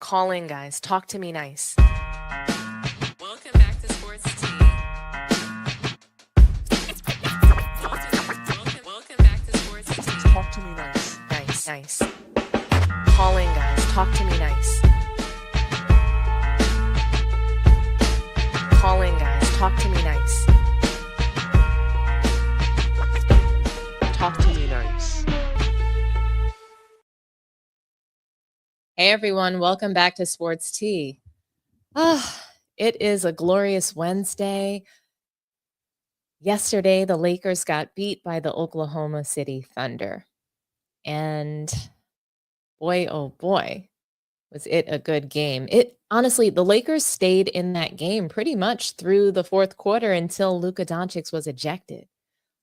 Call in, guys. Talk to me nice. Welcome back to Sports Tea. Welcome back to Sports Tea. Talk to me nice. Nice. Call in, guys. Talk to me nice. Call in, guys. Talk to me nice. Talk to me nice. Hey everyone, welcome back to Sports Tea. It is a glorious Wednesday. Yesterday, the Lakers got beat by the Oklahoma City Thunder. And boy, oh boy, was it a good game. Honestly, the Lakers stayed in that game pretty much through the fourth quarter until Luka Doncic was ejected.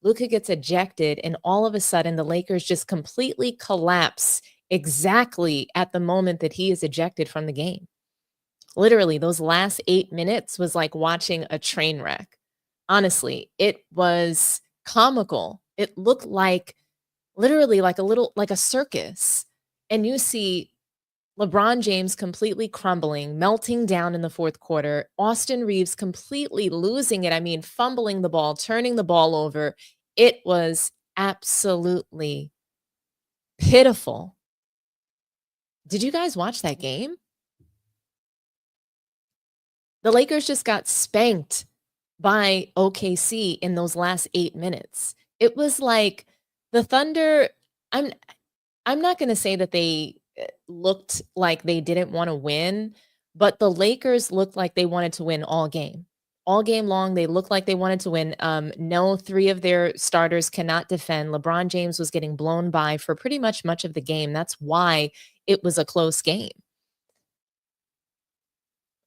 Luka gets ejected, and all of a sudden, the Lakers just completely collapse exactly at the moment that he is ejected from the game. Literally, those last 8 minutes was like watching a train wreck. Honestly, it was comical. It looked like literally like a circus. And you see LeBron James completely crumbling, melting down in the fourth quarter. Austin Reeves completely losing it. I mean, fumbling the ball, turning the ball over. It was absolutely pitiful. Did you guys watch that game? The Lakers just got spanked by OKC in those last 8 minutes. It was like the Thunder, I'm not going to say that they looked like they didn't want to win, but the Lakers looked like they wanted to win all game. All game long, they looked like they wanted to win. No, 3 of their starters cannot defend. LeBron James was getting blown by for pretty much of the game. That's why it was a close game.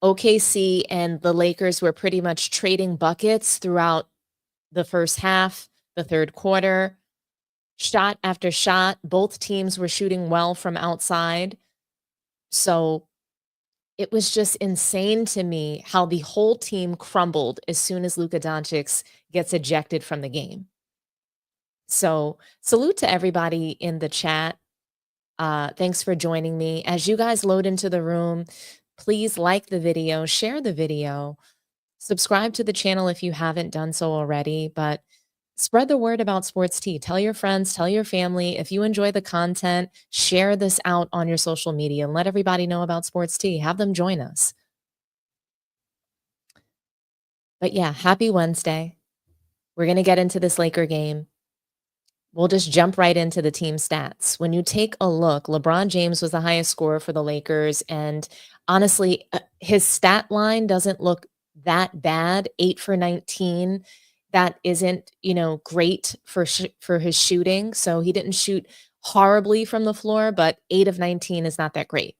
OKC and the Lakers were pretty much trading buckets throughout the first half, the third quarter. Shot after shot, both teams were shooting well from outside. So it was just insane to me how the whole team crumbled as soon as Luka Doncic gets ejected from the game. So salute to everybody in the chat. Thanks for joining me. As you guys load into the room, please like the video, share the video, subscribe to the channel if you haven't done so already, but spread the word about Sports Tea. Tell your friends, tell your family. If you enjoy the content, share this out on your social media and let everybody know about Sports Tea. Have them join us. But yeah, happy Wednesday. We're going to get into this Laker game. We'll just jump right into the team stats. When you take a look, LeBron James was the highest scorer for the Lakers. And honestly, his stat line doesn't look that bad. 8 for 19. That isn't, great for his shooting. So he didn't shoot horribly from the floor, but 8 of 19 is not that great.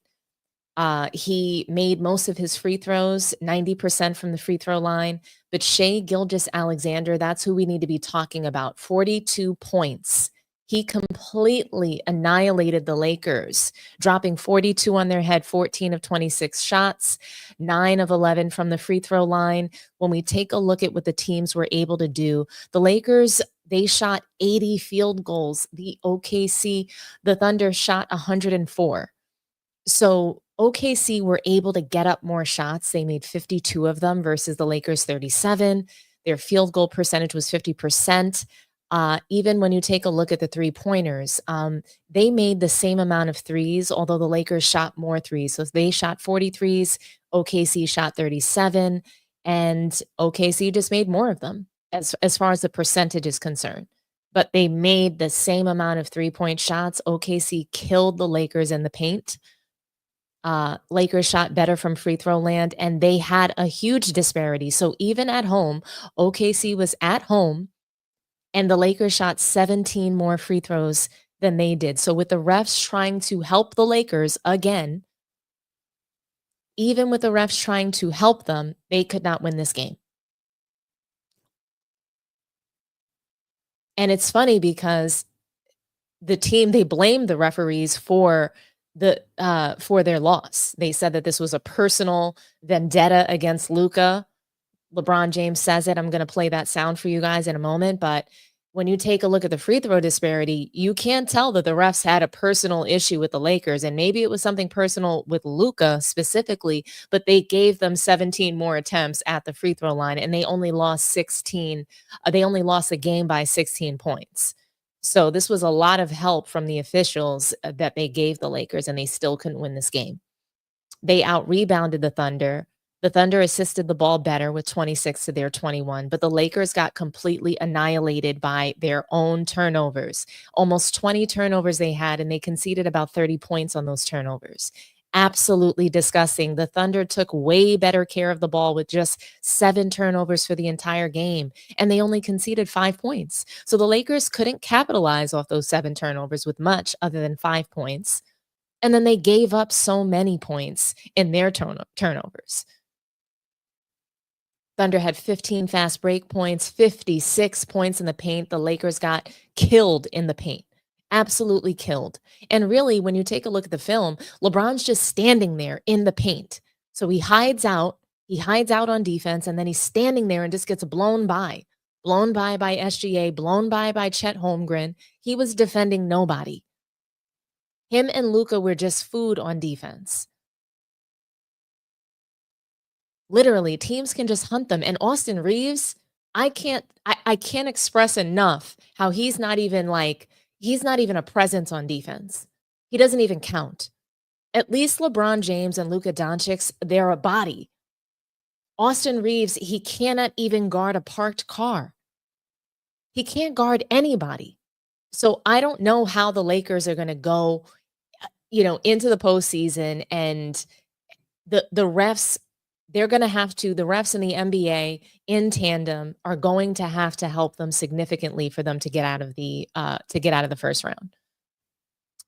He made most of his free throws, 90% from the free throw line. But Shai Gilgeous-Alexander, that's who we need to be talking about. 42 points. He completely annihilated the Lakers, dropping 42 on their head, 14 of 26 shots, 9 of 11 from the free throw line. When we take a look at what the teams were able to do, the Lakers, they shot 80 field goals. The Thunder shot 104. So OKC were able to get up more shots. They made 52 of them versus the Lakers 37. Their field goal percentage was 50%. Even when you take a look at the three-pointers, they made the same amount of threes, although the Lakers shot more threes. So they shot 40 threes, OKC shot 37, and OKC just made more of them as far as the percentage is concerned. But they made the same amount of three-point shots. OKC killed the Lakers in the paint. Lakers shot better from free throw land, and they had a huge disparity. So even at home, OKC was at home, and the Lakers shot 17 more free throws than they did. So with the refs trying to help the Lakers again, even with the refs trying to help them, they could not win this game. And it's funny because the team, they blamed the referees for their loss. They said that this was a personal vendetta against Luka. LeBron James says it. I'm going to play that sound for you guys in a moment, but When you take a look at the free throw disparity, you can tell that the refs had a personal issue with the Lakers, and maybe it was something personal with Luka specifically, but they gave them 17 more attempts at the free throw line, and they only lost 16. They only lost the game by 16 points. So this was a lot of help from the officials that they gave the Lakers, and they still couldn't win this game. They out rebounded the Thunder. The Thunder assisted the ball better with 26 to their 21, but the Lakers got completely annihilated by their own turnovers. Almost 20 turnovers they had, and they conceded about 30 points on those turnovers. Absolutely disgusting. The Thunder took way better care of the ball with just 7 turnovers for the entire game, and they only conceded 5 points. So the Lakers couldn't capitalize off those 7 turnovers with much other than 5 points. And then they gave up so many points in their turnovers. Thunder had 15 fast break points, 56 points in the paint. The Lakers got killed in the paint. Absolutely killed. And really, when you take a look at the film, LeBron's just standing there in the paint. So he hides out. He hides out on defense, and then he's standing there and just gets blown by. Blown by SGA, blown by Chet Holmgren. He was defending nobody. Him and Luka were just food on defense. Literally, teams can just hunt them. And Austin Reeves, I can't express enough how he's not even a presence on defense. He doesn't even count. At least LeBron James and Luka Doncic, they're a body. Austin Reeves, he cannot even guard a parked car. He can't guard anybody. So I don't know how the Lakers are going to go, into the postseason, and the refs, they're going to have to, the refs in the NBA in tandem are going to have to help them significantly for them to get out of the first round.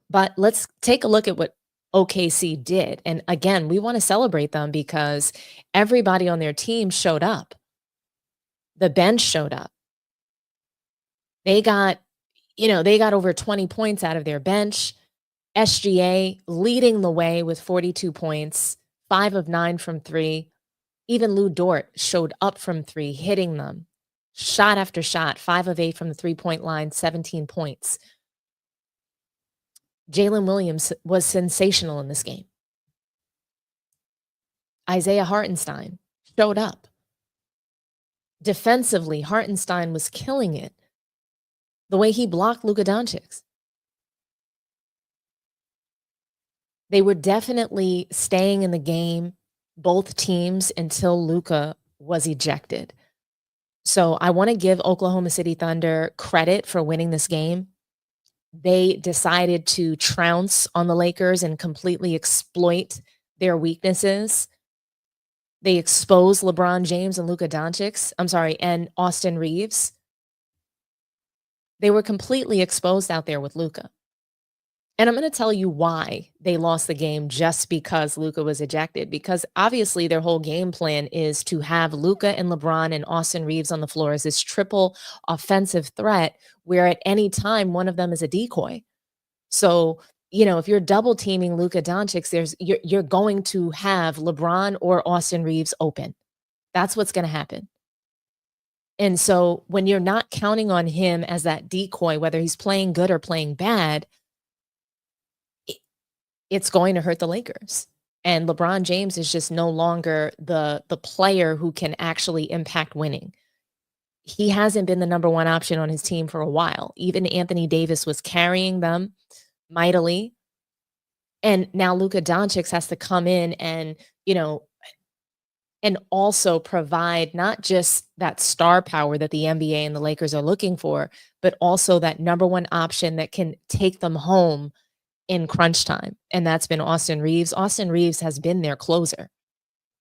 But let's take a look at what OKC did. And again, we want to celebrate them because everybody on their team showed up. The bench showed up. They got over 20 points out of their bench. SGA leading the way with 42 points, 5 of 9 from 3. Even Lou Dort showed up from 3, hitting them. Shot after shot, 5 of 8 from the three-point line, 17 points. Jalen Williams was sensational in this game. Isaiah Hartenstein showed up. Defensively, Hartenstein was killing it. The way he blocked Luka Doncic. They were definitely staying in the game, both teams, until Luka was ejected. So I want to give Oklahoma City Thunder credit for winning this game. They decided to trounce on the Lakers and completely exploit their weaknesses. They exposed LeBron James and Luka Doncic, and Austin Reeves. They were completely exposed out there with Luka. And I'm going to tell you why they lost the game just because Luka was ejected. Because obviously their whole game plan is to have Luka and LeBron and Austin Reeves on the floor as this triple offensive threat where at any time one of them is a decoy. So, if you're double teaming Luka Doncic, you're going to have LeBron or Austin Reeves open. That's what's going to happen. And so when you're not counting on him as that decoy, whether he's playing good or playing bad, it's going to hurt the Lakers. And LeBron James is just no longer the player who can actually impact winning. He hasn't been the number one option on his team for a while. Even Anthony Davis was carrying them mightily. And now Luka Doncic has to come in and, and also provide not just that star power that the NBA and the Lakers are looking for, but also that number one option that can take them home in crunch time. And that's been Austin Reeves. Austin Reeves has been their closer.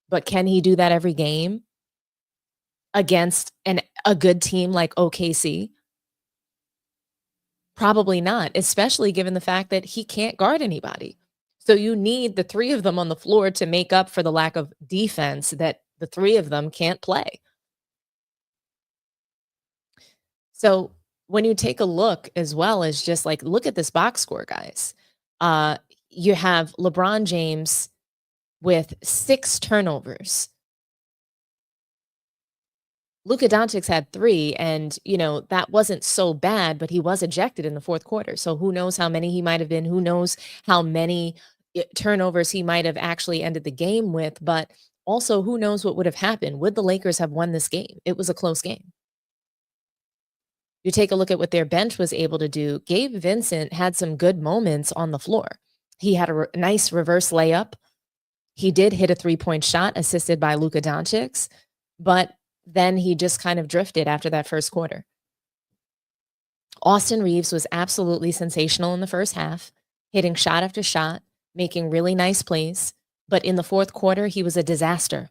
But can he do that every game against a good team like OKC? Probably not, especially given the fact that he can't guard anybody. So you need the 3 of them on the floor to make up for the lack of defense that the 3 of them can't play. So when you take a look as well as just look at this box score, guys. You have LeBron James with 6 turnovers. Luka Doncic had 3, and, that wasn't so bad, but he was ejected in the fourth quarter. So who knows how many he might have been? Who knows how many turnovers he might have actually ended the game with? But also, who knows what would have happened? Would the Lakers have won this game? It was a close game. You take a look at what their bench was able to do. Gabe Vincent had some good moments on the floor. He had a nice reverse layup. He did hit a 3-point shot assisted by Luka Doncic, but then he just kind of drifted after that first quarter. Austin Reeves was absolutely sensational in the first half, hitting shot after shot, making really nice plays. But in the fourth quarter, he was a disaster.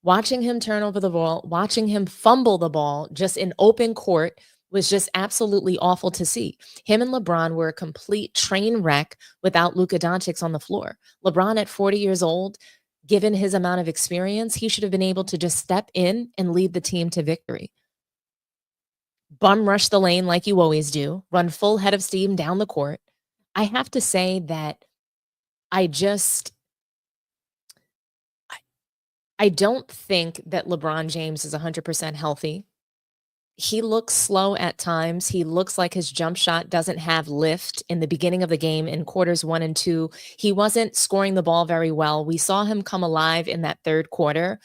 Watching him turn over the ball, watching him fumble the ball just in open court was just absolutely awful to see. Him and LeBron were a complete train wreck without Luka Doncic on the floor. LeBron at 40 years old, given his amount of experience, he should have been able to just step in and lead the team to victory. Bum rush the lane like you always do, run full head of steam down the court. I have to say that I don't think that LeBron James is 100% healthy. He looks slow at times. He looks like his jump shot doesn't have lift in the beginning of the game in quarters 1 and 2. He wasn't scoring the ball very well. We saw him come alive in that third quarter.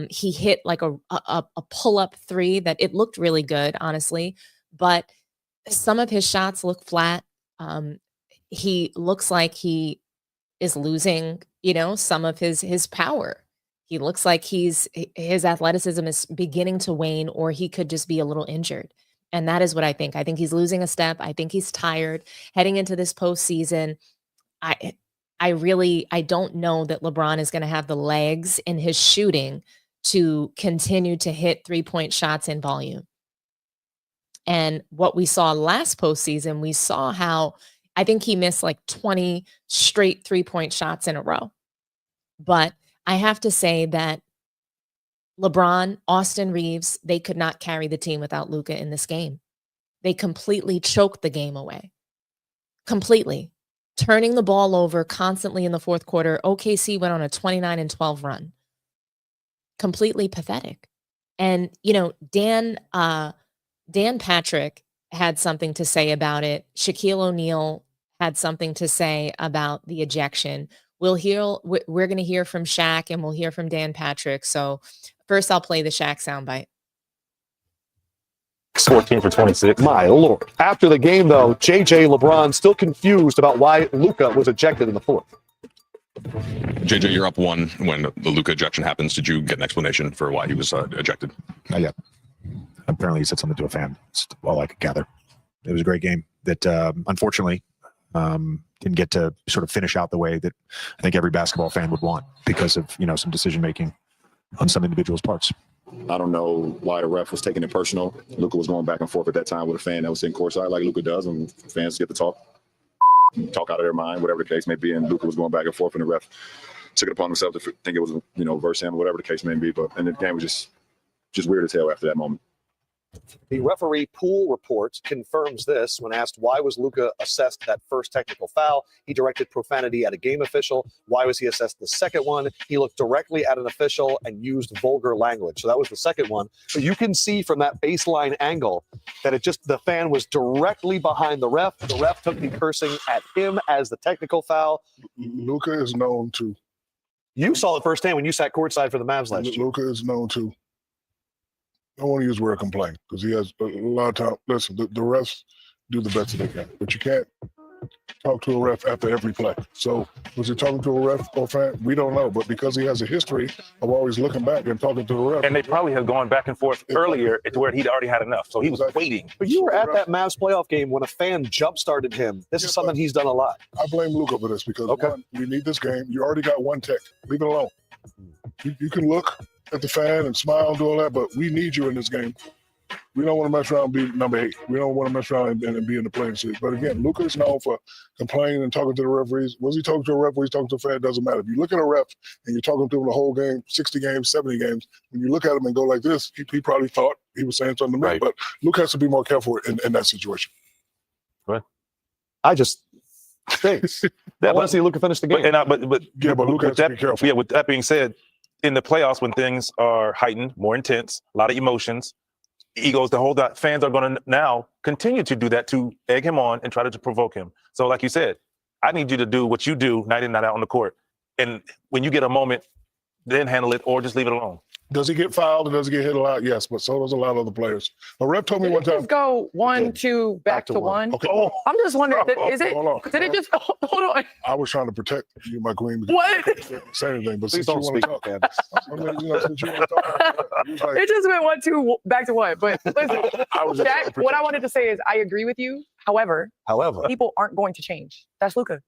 He hit like a pull-up 3 that it looked really good, honestly. But some of his shots look flat. He looks like he is losing, some of his power. He looks like his athleticism is beginning to wane, or he could just be a little injured. And that is what I think. I think he's losing a step. I think he's tired heading into this postseason. I don't know that LeBron is going to have the legs in his shooting to continue to hit 3-point shots in volume. And what we saw last postseason, we saw how I think he missed like 20 straight 3-point shots in a row. But I have to say that LeBron, Austin Reeves, they could not carry the team without Luka in this game. They completely choked the game away. Completely. Turning the ball over constantly in the fourth quarter. OKC went on a 29-12 run. Completely pathetic. And, Dan Patrick had something to say about it. Shaquille O'Neal had something to say about the ejection. We're going to hear from Shaq and we'll hear from Dan Patrick. So first I'll play the Shaq soundbite. 14 for 26. My Lord. After the game, though, JJ LeBron still confused about why Luka was ejected in the fourth. JJ, you're up 1 when the Luka ejection happens. Did you get an explanation for why he was ejected? Not yet. Apparently he said something to a fan. That's all I could gather. It was a great game that unfortunately didn't get to sort of finish out the way that I think every basketball fan would want because of, some decision making on some individuals' parts. I don't know why the ref was taking it personal. Luka was going back and forth at that time with a fan that was sitting courtside like Luka does, and fans get to talk out of their mind, whatever the case may be. And Luka was going back and forth, and the ref took it upon himself to think it was, verse him, whatever the case may be. But and the game was just weird as hell after that moment. The referee pool report confirms this. When asked why was Luka assessed that first technical foul, he directed profanity at a game official. Why was he assessed the second one? He looked directly at an official and used vulgar language. So that was the second one. But you can see from that baseline angle that the fan was directly behind the ref. The ref took the cursing at him as the technical foul. Luka is known to. You saw it firsthand when you sat courtside for the Mavs last year. Luka is known to. I don't want to use the word complain because he has a lot of time. Listen, the refs do the best that they can, but you can't talk to a ref after every play. So was he talking to a ref or fan? We don't know, but because he has a history of always looking back and talking to the ref. And they probably have gone back and forth earlier to where he'd already had enough. So he was waiting. But you were at that Mavs playoff game when a fan jump-started him. This is something he's done a lot. I blame Luka for this because one, we need this game. You already got one tech. Leave it alone. You can look at the fan and smile and do all that, but we need you in this game. We don't want to mess around and be number 8. We don't want to mess around and be in the playing seat. But again, Luka is known for complaining and talking to the referees. Was he talking to a ref? Was he talking to a fan? It doesn't matter. If you look at a ref and you're talking to him the whole game, 60 games, 70 games, when you look at him and go like this, he probably thought he was saying something to me. Right. But Luka has to be more careful in that situation. Right. I just think I want to see Luka finish the game. But Luka has to be careful. Yeah, with that being said, in the playoffs when things are heightened, more intense, a lot of emotions, egos, the whole that fans are going to now continue to do that to egg him on and try to provoke him. So like you said, I need you to do what you do night in, night out on the court. And when you get a moment, then handle it or just leave it alone. Does he get fouled and does he get hit a lot? Yes, but so does a lot of other players. A ref told me Did one it time. just go 1, 2, back to 1? Okay. I'm just wondering, is it? Hold on. Did it just? Hold on. I was trying to protect you, my queen. because What? I didn't say anything, but Please since you don't want speak, to talk, man. I mean, since you want to talk, you was like, It just went 1, 2, back to 1. But listen, I was just trying to Shaq, what I protect wanted to say is I agree with you. However, However, people aren't going to change. That's Luka.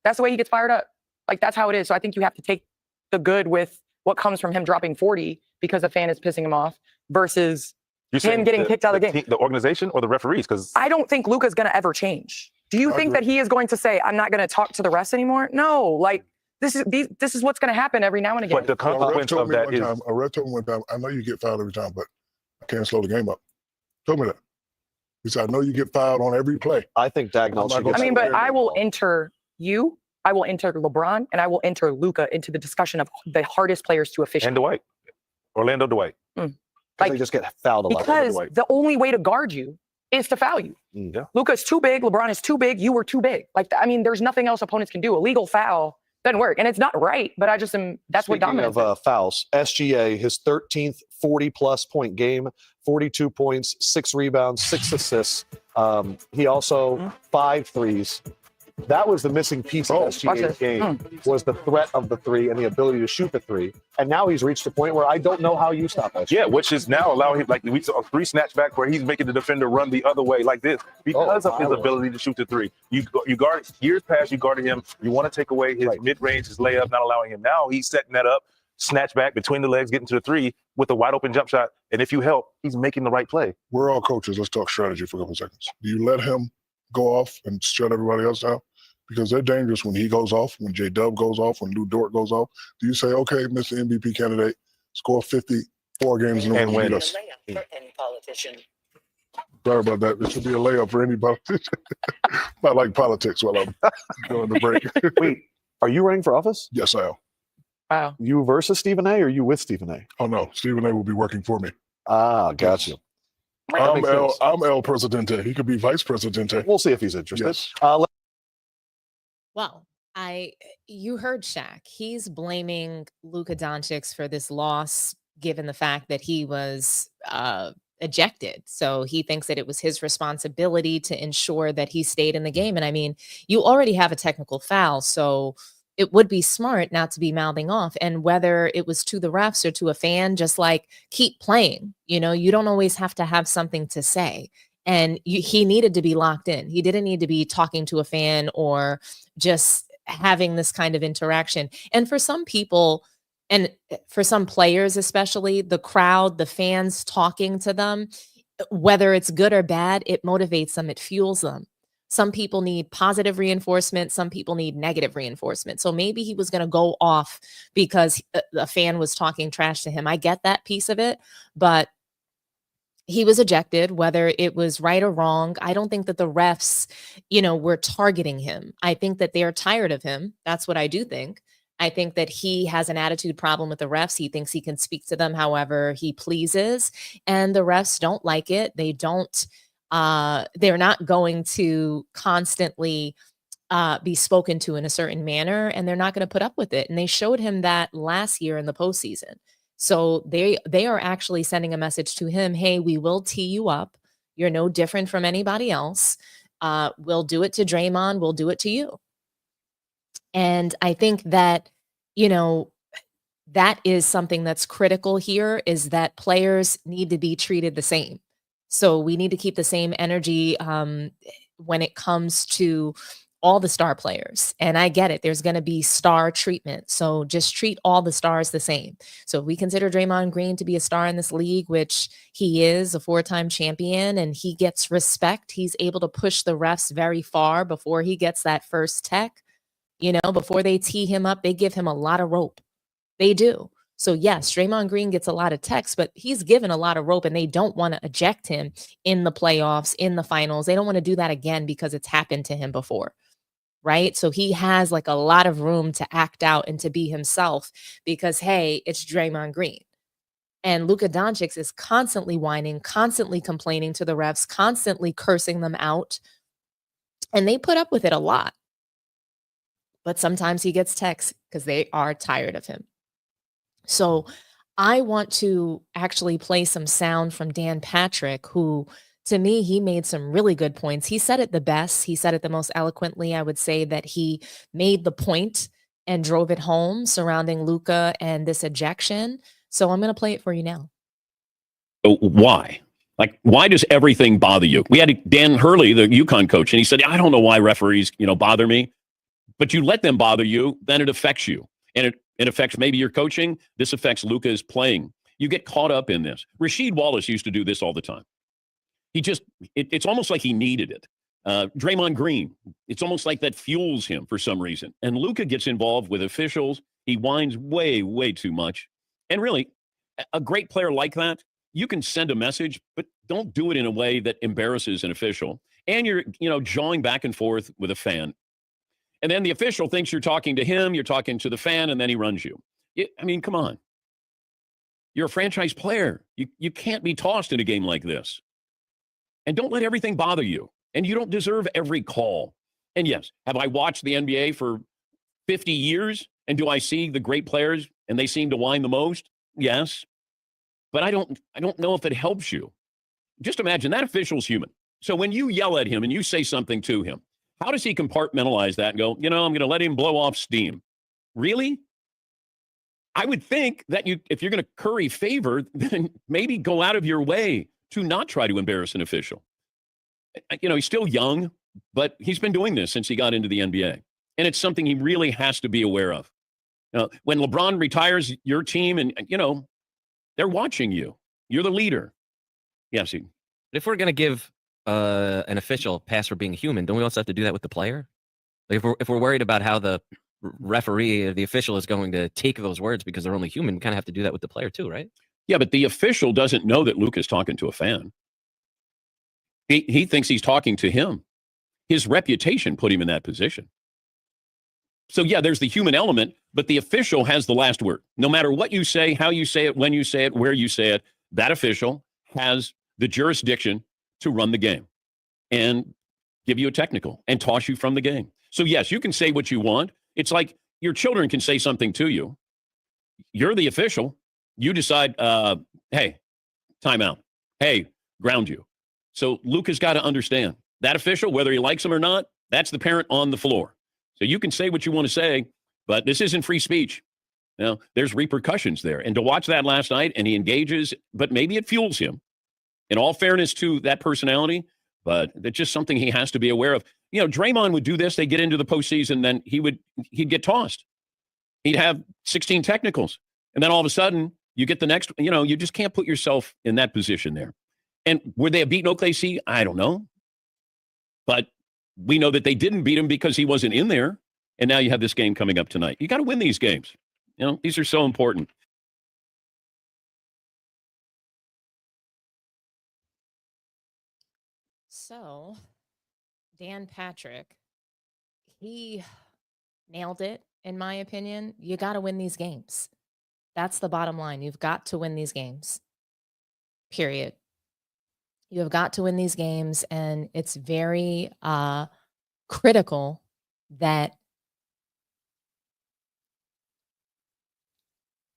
That's the way he gets fired up. Like, that's how it is. So I think you have to take the good with what comes from him dropping 40 because a fan is pissing him off versus You're saying getting kicked out of the game. The organization or the referees? Because I don't think Luka's going to ever change. Do you I think agree. that he is going to say, I'm not going to talk to the refs anymore? No, like this is what's going to happen every now and again. but the a ref consequence told of me that one is time, a ref told me one time, I know you get fouled every time, but I can't slow the game up. Told me that. He said, I know you get fouled on every play. I think Dagnall I'm should not get gonna I mean, but somewhere I will involved. enter you, I will enter LeBron, and I will enter Luka into the discussion of the hardest players to and officiate. Dwight, Orlando Dwight. They just get fouled a lot. Because Dwight. the only way to guard you is to foul you. Yeah. Luka's too big, LeBron is too big, you were too big. Like, I mean, there's nothing else opponents can do. A legal foul doesn't work. And it's not right, but I just am, that's what Speaking dominates. of fouls, SGA, his 13th 40-plus point game, 42 points, 6 rebounds, 6 assists. He also 5 threes. That was the missing piece of watch SGA's this. game, was the threat of the 3 and the ability to shoot the 3. And now he's reached a point where I don't know how you stop SGA. Yeah, which is now allowing him, like we saw 3 snatchback where he's making the defender run the other way like this because of his ability to shoot the 3. You guard years past, you guarded him. You want to take away his mid-range, his layup, not allowing him. Now he's setting that up, snatch back between the legs, getting to the 3 with a wide open jump shot. And if you help, he's making the right play. We're all coaches. Let's talk strategy for a couple seconds. Do you let him go off and shut everybody else down? Because they're dangerous when he goes off, when J-Dub goes off, when Lou Dort goes off. Do you say, okay, Mr. MVP candidate, score 54 games in a row And and win. beat us? Sorry about that. It should be a layup for any politician. Not like politics while I'm doing the break. Wait, are you running for office? Yes, I am. Wow. You versus Stephen A or you with Stephen A? Oh, no. Stephen A will be working for me. Ah, got you. I'm makes sense. El Presidente. He could be Vice Presidente. We'll see if he's interested. Yes. Well, you heard Shaq. He's blaming Luka Doncic for this loss, given the fact that he was ejected. So he thinks that it was his responsibility to ensure that he stayed in the game. And I mean, you already have a technical foul, so it would be smart not to be mouthing off. And whether it was to the refs or to a fan, just like keep playing. You know, you don't always have to have something to say. And he needed to be locked in. He didn't need to be talking to a fan or just having this kind of interaction. And for some people, and for some players especially, the crowd, the fans talking to them, whether it's good or bad, it motivates them, it fuels them. Some people need positive reinforcement. Some people need negative reinforcement. So maybe he was going to go off because a fan was talking trash to him. I get that piece of it, but he was ejected, whether it was right or wrong. I don't think that the refs, were targeting him. I think that they're tired of him. That's what I do think. I think that he has an attitude problem with the refs. He thinks he can speak to them however he pleases, and the refs don't like it. They don't, they're not going to constantly be spoken to in a certain manner, and they're not going to put up with it. And they showed him that last year in the postseason. So they are actually sending a message to him. Hey, we will tee you up. You're no different from anybody else. We'll do it to Draymond. We'll do it to you. And I think that, that is something that's critical here, is that players need to be treated the same. So we need to keep the same energy when it comes to all the star players. And I get it. There's going to be star treatment. So just treat all the stars the same. So if we consider Draymond Green to be a star in this league, which he is, a 4-time champion, and he gets respect, he's able to push the refs very far before he gets that first tech. Before they tee him up, they give him a lot of rope. They do. So yes, Draymond Green gets a lot of texts, but he's given a lot of rope, and they don't want to eject him in the playoffs, in the finals. They don't want to do that again because it's happened to him before. right? So he has like a lot of room to act out and to be himself because, hey, it's Draymond Green. And Luka Doncic is constantly whining, constantly complaining to the refs, constantly cursing them out. And they put up with it a lot. But sometimes he gets texts because they are tired of him. So I want to actually play some sound from Dan Patrick, who, to me, he made some really good points. He said it the best. He said it the most eloquently. I would say that he made the point and drove it home surrounding Luka and this ejection. So I'm going to play it for you now. Why? Like, why does everything bother you? We had Dan Hurley, the UConn coach, and he said, I don't know why referees, bother me. But you let them bother you, then it affects you. And it affects maybe your coaching. This affects Luka's playing. You get caught up in this. Rasheed Wallace used to do this all the time. It's almost like he needed it. Draymond Green, it's almost like that fuels him for some reason. And Luka gets involved with officials. He whines way, way too much. And really, a great player like that, you can send a message, but don't do it in a way that embarrasses an official. And you're, jawing back and forth with a fan. And then the official thinks you're talking to him, you're talking to the fan, and then he runs you. Come on. You're a franchise player. You can't be tossed in a game like this. And don't let everything bother you. And you don't deserve every call. And yes, have I watched the NBA for 50 years? And do I see the great players and they seem to whine the most? Yes. But I don't know if it helps you. Just imagine that official's human. So when you yell at him and you say something to him, how does he compartmentalize that and go, I'm going to let him blow off steam? Really? I would think that if you're going to curry favor, then maybe go out of your way to not try to embarrass an official. He's still young, but he's been doing this since he got into the NBA. And it's something he really has to be aware of. When LeBron retires your team and, they're watching you. You're the leader. Yes. If we're going to give an official pass for being human, don't we also have to do that with the player? Like if we're worried about how the referee or the official is going to take those words because they're only human, we kind of have to do that with the player too, right? Yeah, but the official doesn't know that Luka's talking to a fan. He thinks he's talking to him. His reputation put him in that position. So yeah, there's the human element, but the official has the last word. No matter what you say, how you say it, when you say it, where you say it, that official has the jurisdiction to run the game and give you a technical and toss you from the game. So yes, you can say what you want. It's like your children can say something to you. You're the official. You decide, hey, timeout. Hey, ground you. So Luka's got to understand that official, whether he likes him or not, that's the parent on the floor. So you can say what you want to say, but this isn't free speech. There's repercussions there. And to watch that last night and he engages, but maybe it fuels him. In all fairness to that personality, but it's just something he has to be aware of. Draymond would do this. They get into the postseason, then he'd get tossed. He'd have 16 technicals. And then all of a sudden, you get the next, you just can't put yourself in that position there. And would they have beaten OKC? I don't know. But we know that they didn't beat him because he wasn't in there. And now you have this game coming up tonight. You got to win these games. These are so important. So, Dan Patrick, he nailed it, in my opinion. You got to win these games. That's the bottom line. You've got to win these games. Period. You have got to win these games, and it's very critical that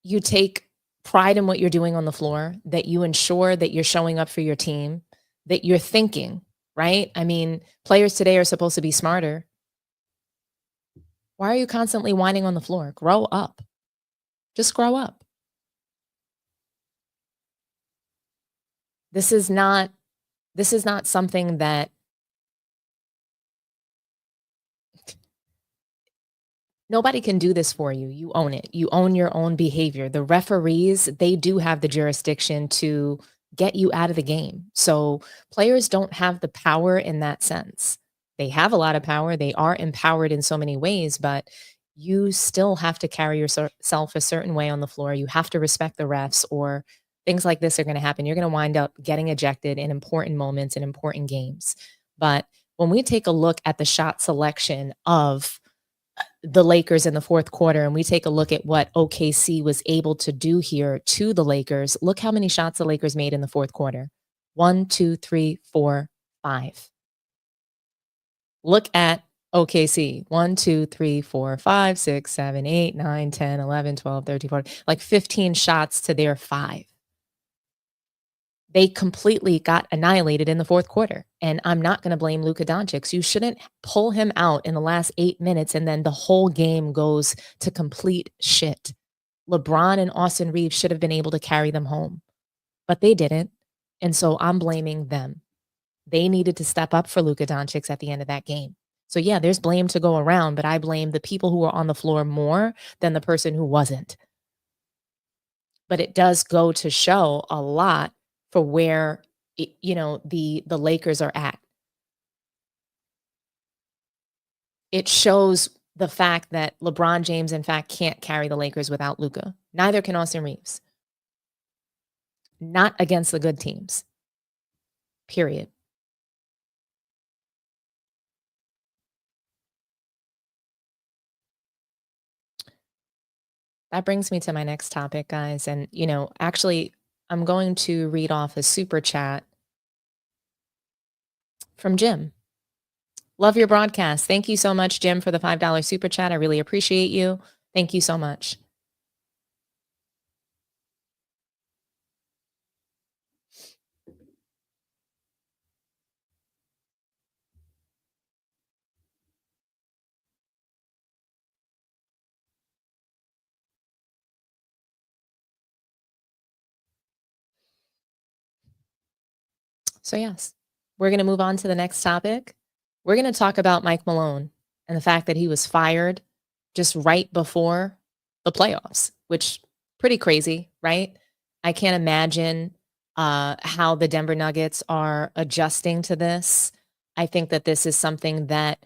you take pride in what you're doing on the floor, that you ensure that you're showing up for your team, that you're thinking, right? Players today are supposed to be smarter. Why are you constantly whining on the floor? Grow up. Just grow up. This is not something that nobody can do this for you. You own it. You own your own behavior. The referees, they do have the jurisdiction to get you out of the game. So players don't have the power in that sense. They have a lot of power. They are empowered in so many ways, but you still have to carry yourself a certain way on the floor. You have to respect the refs, or things like this are going to happen. You're going to wind up getting ejected in important moments, in important games. But when we take a look at the shot selection of the Lakers in the fourth quarter and we take a look at what OKC was able to do here to the Lakers, look how many shots the Lakers made in the fourth quarter. 1, 2, 3, 4, 5. Look at OKC. 1, 2, 3, 4, 5, 6, 7, 8, 9, 10, 11, 12, 13, 14. Like 15 shots to their 5. They completely got annihilated in the fourth quarter. And I'm not going to blame Luka Doncic. You shouldn't pull him out in the last 8 minutes and then the whole game goes to complete shit. LeBron and Austin Reeves should have been able to carry them home, but they didn't. And so I'm blaming them. They needed to step up for Luka Doncic at the end of that game. So yeah, there's blame to go around, but I blame the people who were on the floor more than the person who wasn't. But it does go to show a lot for where the Lakers are at. It shows the fact that LeBron James, in fact, can't carry the Lakers without Luka. Neither can Austin Reeves. Not against the good teams. Period. That brings me to my next topic, guys. And, actually, I'm going to read off a super chat from Jim. Love your broadcast. Thank you so much, Jim, for the $5 super chat. I really appreciate you. Thank you so much. So yes, we're going to move on to the next topic. We're going to talk about Mike Malone and the fact that he was fired just right before the playoffs, which pretty crazy, right? I can't imagine how the Denver Nuggets are adjusting to this. I think that this is something that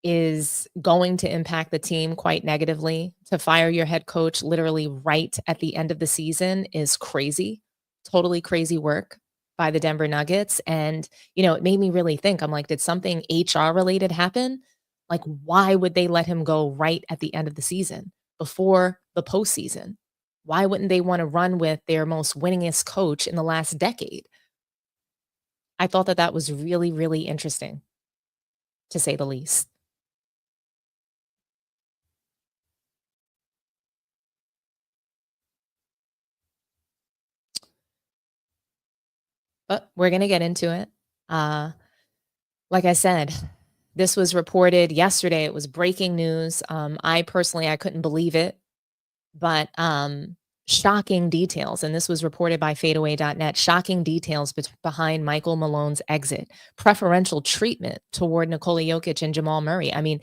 is going to impact the team quite negatively. To fire your head coach literally right at the end of the season is crazy, totally crazy work by the Denver Nuggets. And, it made me really think, I'm like, did something HR related happen? Like, why would they let him go right at the end of the season before the postseason? Why wouldn't they want to run with their most winningest coach in the last decade? I thought that was really, really interesting, to say the least. But we're going to get into it. Like I said, this was reported yesterday. It was breaking news. I couldn't believe it, but shocking details. And this was reported by fadeaway.net. Shocking details behind Michael Malone's exit. Preferential treatment toward Nikola Jokic and Jamal Murray. I mean,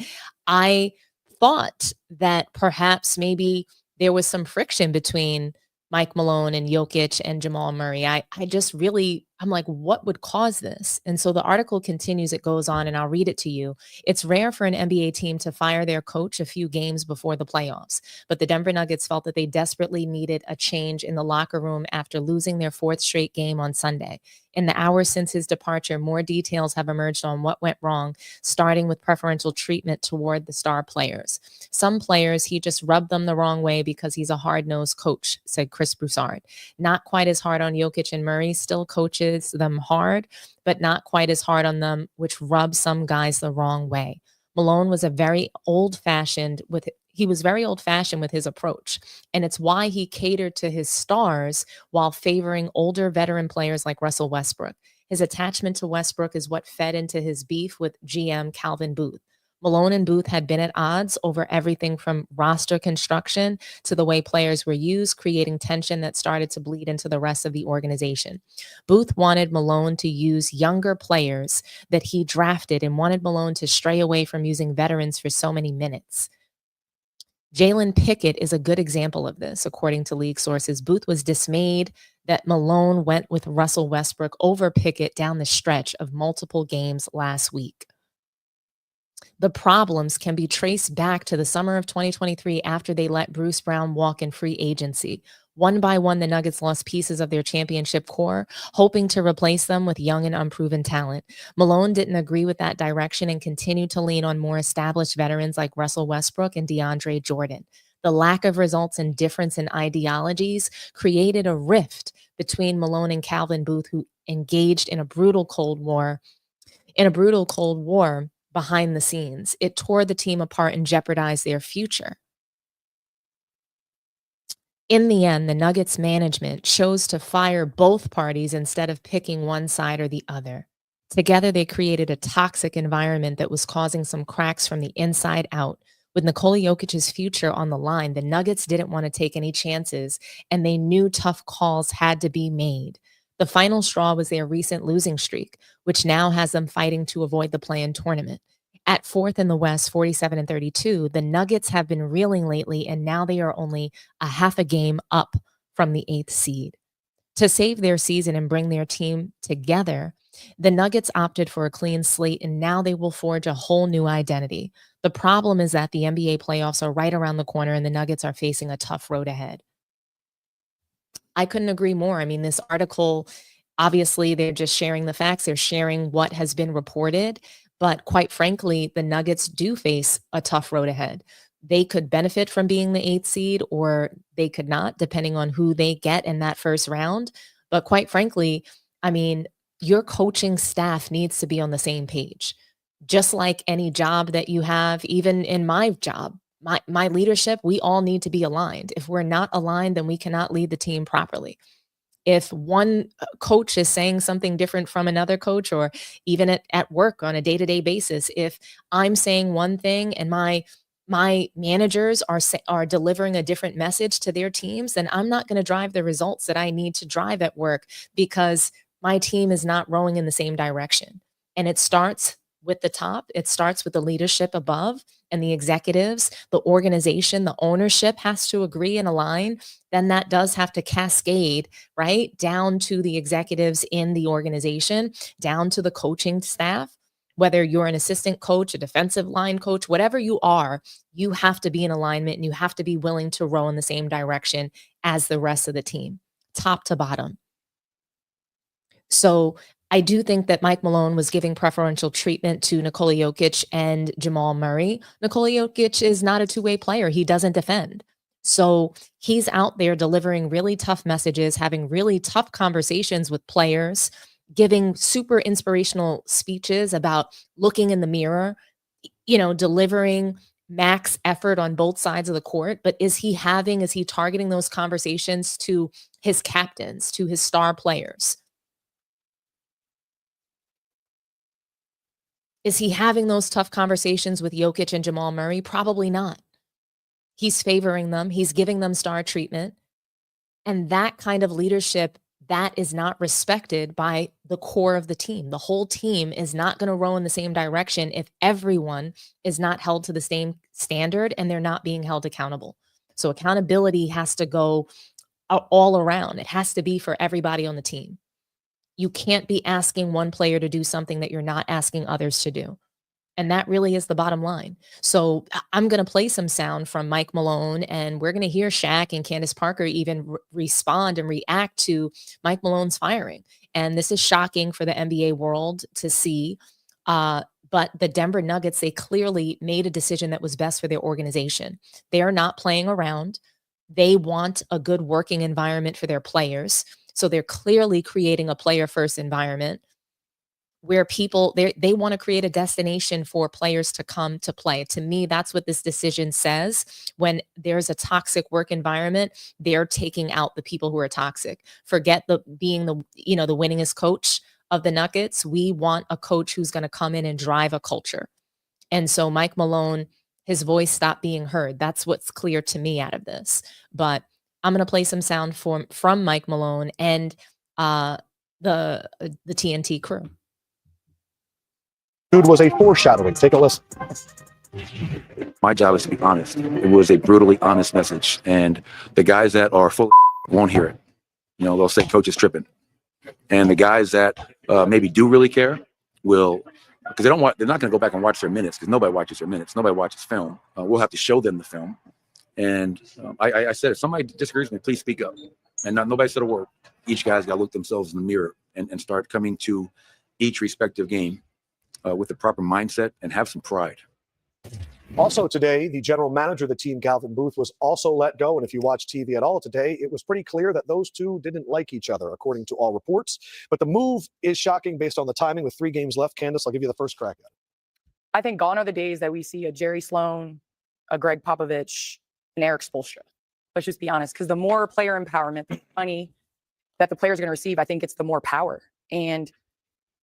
I thought that perhaps maybe there was some friction between Mike Malone and Jokic and Jamal Murray. I'm like, what would cause this? And so the article continues, it goes on, and I'll read it to you. It's rare for an NBA team to fire their coach a few games before the playoffs, but the Denver Nuggets felt that they desperately needed a change in the locker room after losing their 4th straight game on Sunday. In the hours since his departure, more details have emerged on what went wrong, starting with preferential treatment toward the star players. Some players, he just rubbed them the wrong way because he's a hard-nosed coach, said Chris Broussard. Not quite as hard on Jokic and Murray, still coaches them hard, but not quite as hard on them, which rubs some guys the wrong way. Malone was very old-fashioned with his approach, and it's why he catered to his stars while favoring older veteran players like Russell Westbrook. His attachment to Westbrook is what fed into his beef with GM Calvin Booth. Malone and Booth had been at odds over everything from roster construction to the way players were used, creating tension that started to bleed into the rest of the organization. Booth wanted Malone to use younger players that he drafted and wanted Malone to stray away from using veterans for so many minutes. Jalen Pickett is a good example of this, according to league sources. Booth was dismayed that Malone went with Russell Westbrook over Pickett down the stretch of multiple games last week. The problems can be traced back to the summer of 2023 after they let Bruce Brown walk in free agency. One by one, the Nuggets lost pieces of their championship core, hoping to replace them with young and unproven talent. Malone didn't agree with that direction and continued to lean on more established veterans like Russell Westbrook and DeAndre Jordan. The lack of results and difference in ideologies created a rift between Malone and Calvin Booth, who engaged in a brutal Cold War behind the scenes. It tore the team apart and jeopardized their future. In the end, the Nuggets management chose to fire both parties instead of picking one side or the other. Together, they created a toxic environment that was causing some cracks from the inside out. With Nikola Jokic's future on the line, the Nuggets didn't want to take any chances, and they knew tough calls had to be made. The final straw was their recent losing streak, which now has them fighting to avoid the play-in tournament. At fourth in the West, 47-32, the Nuggets have been reeling lately, and now they are only a half a game up from the 8th seed. To save their season and bring their team together, the Nuggets opted for a clean slate, and now they will forge a whole new identity. The problem is that the NBA playoffs are right around the corner, and the Nuggets are facing a tough road ahead. I couldn't agree more. I mean, this article, obviously, they're just sharing the facts. They're sharing what has been reported. But quite frankly, the Nuggets do face a tough road ahead. They could benefit from being the 8th seed, or they could not, depending on who they get in that first round. But quite frankly, I mean, your coaching staff needs to be on the same page. Just like any job that you have, even in my job, my leadership, we all need to be aligned. If we're not aligned, then we cannot lead the team properly. If one coach is saying something different from another coach, or even at work on a day-to-day basis, if I'm saying one thing and my managers are delivering a different message to their teams, then I'm not going to drive the results that I need to drive at work, because my team is not rowing in the same direction. And it starts with the top. It starts with the leadership above and the executives, the organization, the ownership has to agree and align. Then that does have to cascade, right, down to the executives in the organization, down to the coaching staff. Whether you're an assistant coach, a defensive line coach, whatever you are, you have to be in alignment, and you have to be willing to row in the same direction as the rest of the team, top to bottom. So I do think that Mike Malone was giving preferential treatment to Nikola Jokic and Jamal Murray. Nikola Jokic is not a two-way player. He doesn't defend. So he's out there delivering really tough messages, having really tough conversations with players, giving super inspirational speeches about looking in the mirror, delivering max effort on both sides of the court. But is he targeting those conversations to his captains, to his star players? Is he having those tough conversations with Jokic and Jamal Murray? Probably not. He's favoring them. He's giving them star treatment. And that kind of leadership, that is not respected by the core of the team. The whole team is not going to row in the same direction if everyone is not held to the same standard and they're not being held accountable. So accountability has to go all around. It has to be for everybody on the team. You can't be asking one player to do something that you're not asking others to do. And that really is the bottom line. So I'm going to play some sound from Mike Malone, and we're going to hear Shaq and Candace Parker even respond and react to Mike Malone's firing. And this is shocking for the NBA world to see. But the Denver Nuggets, they clearly made a decision that was best for their organization. They are not playing around. They want a good working environment for their players. So they're clearly creating a player-first environment where people, they want to create a destination for players to come to play. To me, that's what this decision says. When there's a toxic work environment, they're taking out the people who are toxic. Forget being the winningest coach of the Nuggets. We want a coach who's going to come in and drive a culture. And so Mike Malone, his voice stopped being heard. That's what's clear to me out of this. But I'm going to play some sound from Mike Malone and the TNT crew. Dude was a foreshadowing. Take a listen. My job is to be honest. It was a brutally honest message, and the guys that are full won't hear it. They'll say coach is tripping, and the guys that maybe do really care will because they're not going to go back and watch their minutes, because nobody watches their minutes. Nobody watches film. We'll have to show them the film. And I said, if somebody disagrees with me, please speak up. And nobody said a word. Each guy's got to look themselves in the mirror and start coming to each respective game with the proper mindset and have some pride. Also today, the general manager of the team, Calvin Booth, was also let go. And if you watch TV at all today, it was pretty clear that those two didn't like each other, according to all reports. But the move is shocking based on the timing with 3 games left. Candace, I'll give you the first crack at it. I think gone are the days that we see a Jerry Sloan, a Greg Popovich, and Eric Spoelstra. Let's just be honest, because the more player empowerment, the money that the players are going to receive, I think it's the more power. And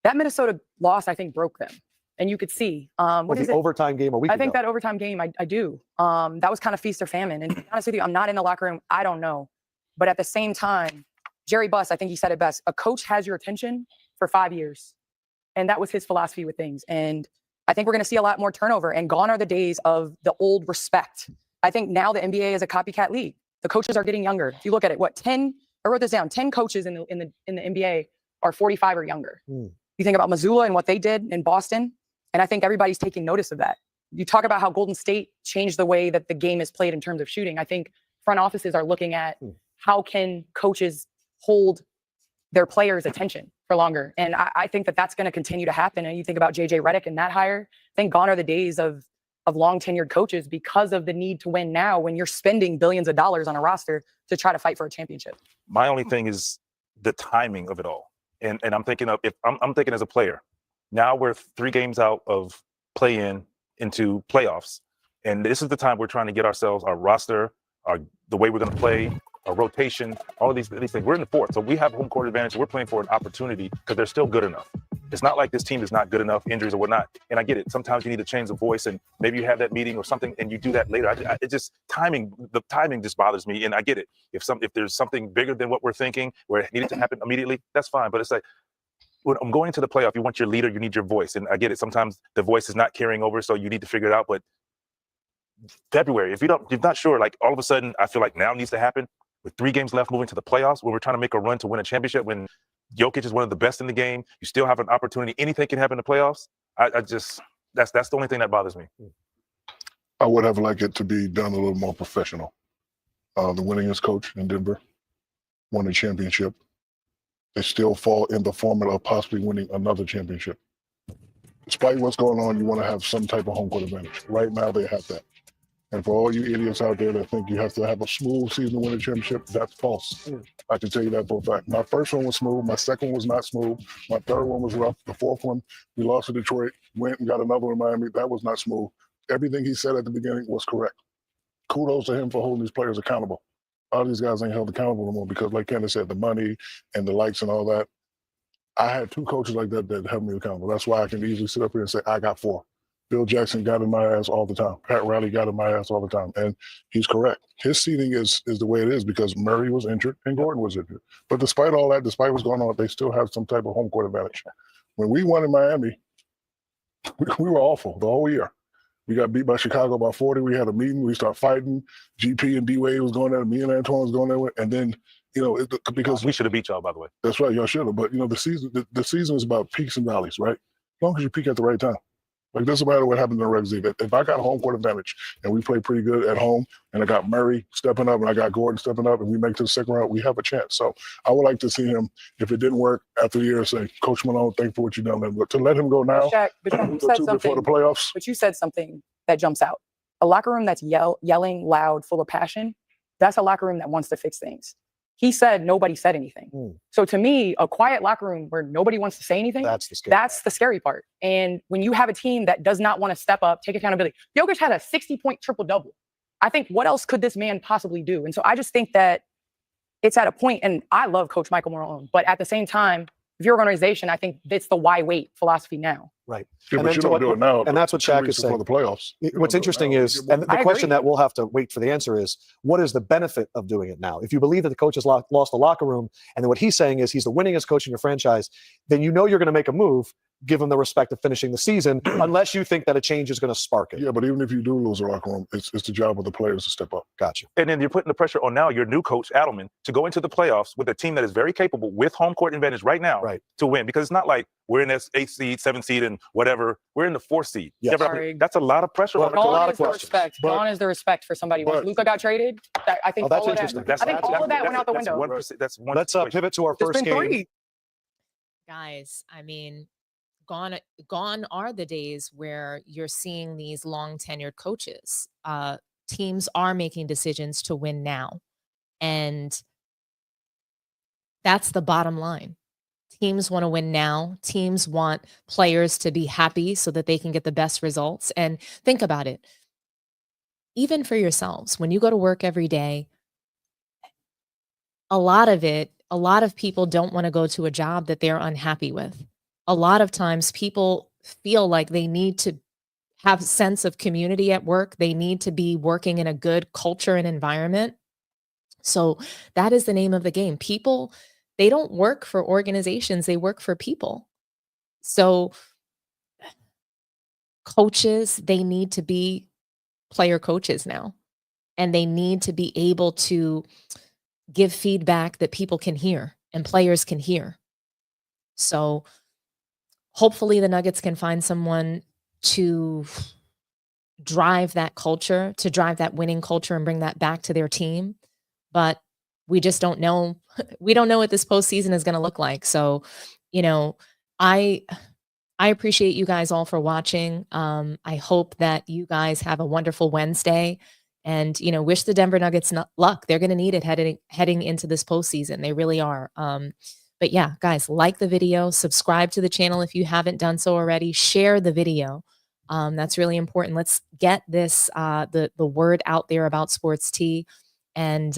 that Minnesota loss, I think, broke them. And you could see what is the it? Overtime game a week I think ago. that overtime game, I do. That was kind of feast or famine. And to be honest with you, I'm not in the locker room. I don't know. But at the same time, Jerry Buss, I think he said it best. A coach has your attention for 5 years. And that was his philosophy with things. And I think we're going to see a lot more turnover. And gone are the days of the old respect. I think now the NBA is a copycat league. The coaches are getting younger. If you look at it, I wrote this down, 10 coaches in the NBA are 45 or younger. You think about Missoula and what they did in Boston. And I think everybody's taking notice of that. You talk about how Golden State changed the way that the game is played in terms of shooting. I think front offices are looking at how can coaches hold their players' attention for longer. And I think that that's going to continue to happen. And you think about JJ Redick and that hire, I think gone are the days of long tenured coaches because of the need to win now when you're spending billions of dollars on a roster to try to fight for a championship. My only thing is the timing of it all. And I'm thinking of, if I'm thinking as a player, now we're 3 games out of play-in into playoffs. And this is the time we're trying to get ourselves, our roster, the way we're going to play, our rotation, all of these things. We're in the 4th, so we have home court advantage. We're playing for an opportunity because they're still good enough. It's not like this team is not good enough, injuries or whatnot. And I get it. Sometimes you need to change the voice, and maybe you have that meeting or something, and you do that later. It just the timing just bothers me, and I get it. If there's something bigger than what we're thinking, where it needed to happen immediately, that's fine. But it's like, when I'm going into the playoff, you want your leader, you need your voice. And I get it. Sometimes the voice is not carrying over, so you need to figure it out. But February, if you're not sure, like all of a sudden, I feel like now needs to happen with 3 games left moving to the playoffs, where we're trying to make a run to win a championship when Jokic is one of the best in the game. You still have an opportunity. Anything can happen in the playoffs. That's the only thing that bothers me. I would have liked it to be done a little more professional. The winningest coach in Denver won a championship. They still fall in the formula of possibly winning another championship. Despite what's going on, you want to have some type of home court advantage. Right now, they have that. And for all you idiots out there that think you have to have a smooth season to win a championship, that's false. I can tell you that for a fact. My first one was smooth. My second one was not smooth. My third one was rough. The 4th one, we lost to Detroit, went and got another one in Miami. That was not smooth. Everything he said at the beginning was correct. Kudos to him for holding these players accountable. All these guys ain't held accountable anymore because, like Candace said, the money and the likes and all that. I had 2 coaches like that held me accountable. That's why I can easily sit up here and say, I got 4. Bill Jackson got in my ass all the time. Pat Riley got in my ass all the time. And he's correct. His seating is the way it is because Murray was injured and Gordon was injured. But despite all that, despite what's going on, they still have some type of home court advantage. When we won in Miami, we were awful the whole year. We got beat by Chicago by 40. We had a meeting. We started fighting. GP and D-Wade was going there. Me and Antoine was going there. And then, because we should have beat y'all, by the way. That's right. Y'all should have. But, the season is about peaks and valleys, right? As long as you peak at the right time. Like, doesn't matter what happened in the regular season. If I got home court advantage and we play pretty good at home and I got Murray stepping up and I got Gordon stepping up and we make it to the second round, we have a chance. So I would like to see him, if it didn't work after the year, say, Coach Malone, thank you for what you've done. But to let him go now, Shaq, but you said something before the playoffs. But you said something that jumps out. A locker room that's yelling loud, full of passion, that's a locker room that wants to fix things. He said nobody said anything. So to me, a quiet locker room where nobody wants to say anything, that's the scary part. And when you have a team that does not want to step up, take accountability. Jokic had a 60-point triple-double. I think, what else could this man possibly do? And so I just think that it's at a point, and I love Coach Michael Malone, but at the same time, if you're an organization, I think it's the why wait philosophy now. Right. Yeah, but you don't do it now. And that's what Shaq is saying. For the playoffs. What's interesting is, and the question that we'll have to wait for the answer is, what is the benefit of doing it now? If you believe that the coach has lost the locker room, and then what he's saying is he's the winningest coach in your franchise, then you're going to make a move. give them the respect of finishing the season, unless you think that a change is going to spark it. Yeah, but even if you do lose a locker room, it's the job of the players to step up. Gotcha. And then you're putting the pressure on now your new coach, Adelman, to go into the playoffs with a team that is very capable with home court advantage right now to win. Because it's not like we're in this 8th seed, 7th seed, and whatever. We're in the 4th seed. Yes. That's a lot of pressure. Well, on a lot of the questions. respect. Gone is the respect for somebody. When Luka got traded, I think that's all of interesting. that, I think all of that went out the window. That's one. Let's pivot to our There's first been game. 3. Guys, I mean, gone are the days where you're seeing these long tenured coaches. Teams are making decisions to win now. And that's the bottom line. Teams want to win now. Teams want players to be happy so that they can get the best results. And think about it. Even for yourselves, when you go to work every day, a lot of people don't want to go to a job that they're unhappy with. A lot of times people feel like they need to have a sense of community at work. They need to be working in a good culture and environment. So that is the name of the game. People, they don't work for organizations, they work for people. So coaches, they need to be player coaches now. And they need to be able to give feedback that people can hear and players can hear. So hopefully the Nuggets can find someone to drive that culture, to drive that winning culture and bring that back to their team. But we just don't know. We don't know what this postseason is going to look like. So, I appreciate you guys all for watching. I hope that you guys have a wonderful Wednesday and, wish the Denver Nuggets luck. They're going to need it heading into this postseason. They really are. But yeah, guys, like the video, subscribe to the channel if you haven't done so already, share the video. That's really important. Let's get this, the word out there about Sports Tea. And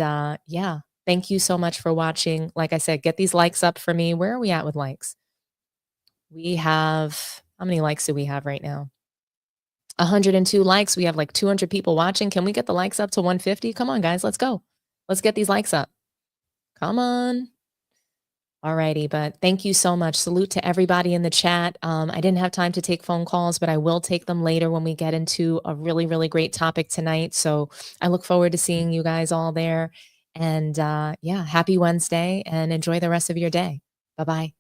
yeah, thank you so much for watching. Like I said, get these likes up for me. Where are we at with likes? We have, how many likes do we have right now? 102 likes. We have like 200 people watching. Can we get the likes up to 150? Come on, guys, let's go. Let's get these likes up. Come on. Alrighty, but thank you so much. Salute to everybody in the chat. I didn't have time to take phone calls, but I will take them later when we get into a really, really great topic tonight. So I look forward to seeing you guys all there. And yeah, happy Wednesday and enjoy the rest of your day. Bye-bye.